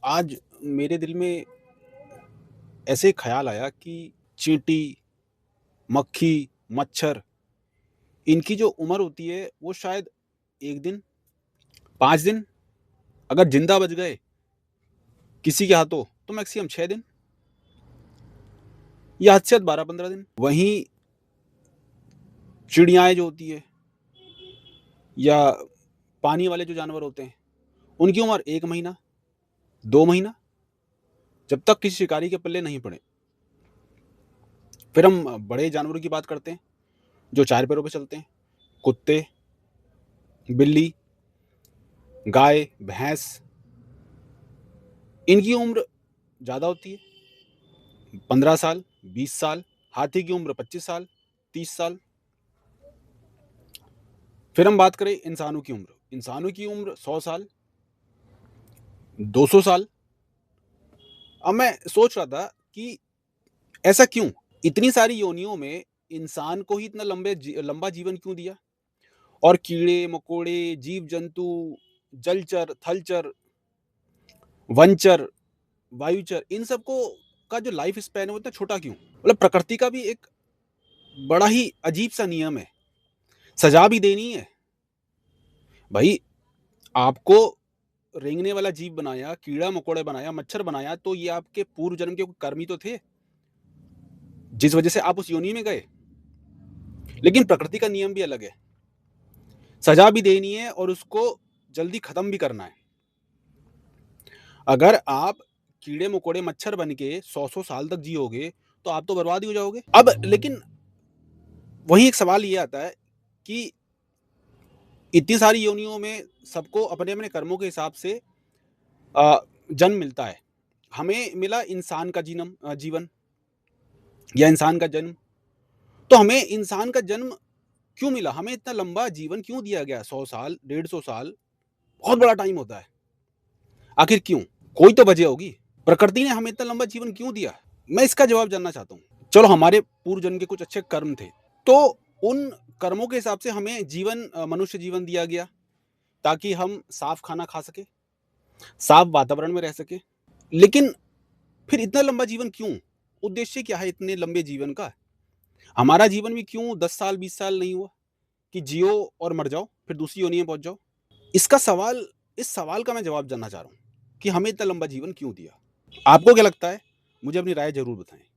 आज मेरे दिल में ऐसे ख़्याल आया कि चींटी, मक्खी, मच्छर इनकी जो उम्र होती है वो शायद 1 दिन, 5 दिन अगर ज़िंदा बच गए किसी के हाथों तो मैक्सिमम 6 दिन या हद से हद 12-15 दिन। वहीं चिड़ियाएँ जो होती है या पानी वाले जो जानवर होते हैं, उनकी उम्र 1 महीना, 2 महीना जब तक किसी शिकारी के पल्ले नहीं पड़े। फिर हम बड़े जानवरों की बात करते हैं, जो 4 पैरों पे चलते हैं। कुत्ते, बिल्ली, गाय, भैंस इनकी उम्र ज़्यादा होती है, 15 साल, 20 साल। हाथी की उम्र 25 साल, 30 साल। फिर हम बात करें इंसानों की उम्र। इंसानों की उम्र 100 साल, 200 साल। अब मैं सोच रहा था कि ऐसा क्यों? इतनी सारी योनियों में इंसान को ही इतना लंबा जीवन क्यों दिया? और कीड़े-मकोड़े, जीव-जंतु, जलचर, थलचर, वनचर, वायुचर इन सबको का जो लाइफ स्पैन है वो इतना छोटा क्यों? मतलब प्रकृति का भी एक बड़ा ही अजीब-सा नियम है। सज़ा भी देनी है। भई आपको रेंगने वाला जीव बनाया, कीड़ा-मकोड़ा बनाया, मच्छर बनाया तो ये आपके पूर्व जन्म के कोई कर्म ही तो थे, जिस वजह से आप उस योनि में गए। लेकिन प्रकृति का नियम भी अलग है। सज़ा भी देनी है और उसको जल्दी खत्म भी करना है। अगर आप कीड़े-मकोड़े, मच्छर बन के 100-100 साल तक जियोगे, तो आप तो बर्बाद ही हो जाओगे। अब लेकिन वहीं एक सवाल ये आता है कि इतनी सारी योनियों में सबको अपने-अपने कर्मों के हिसाब से जन्म मिलता है। हमें मिला इंसान का जीवन या इंसान का जन्म। तो हमें इंसान का जन्म क्यों मिला? हमें इतना लंबा जीवन क्यों दिया गया? 100 साल, 150 साल बहुत बड़ा टाइम होता है। आखिर क्यों? कोई तो वजह होगी। प्रकृति ने हमें इतना लंबा जीवन क्यों दिया? मैं इसका जवाब जानना चाहता हूँ। चलो हमारे पूर्व जन्म के कुछ अच्छे कर्म थे, तो उन कर्मों के हिसाब से हमें मनुष्य जीवन दिया गया ताकि हम साफ खाना खा सकें, साफ वातावरण में रह सकें। लेकिन फिर इतना लंबा जीवन क्यों? उद्देश्य क्या है इतने लंबे जीवन का? हमारा जीवन भी क्यों 10 साल, 20 साल नहीं हुआ कि जियो और मर जाओ, फिर दूसरी योनि में पहुँच जाओ? इसका सवाल इस सवाल का मैं जवाब जानना चाह रहा हूँ कि हमें इतना लंबा जीवन क्यों दिया? आपको क्या लगता है? मुझे अपनी राय ज़रूर बताएँ।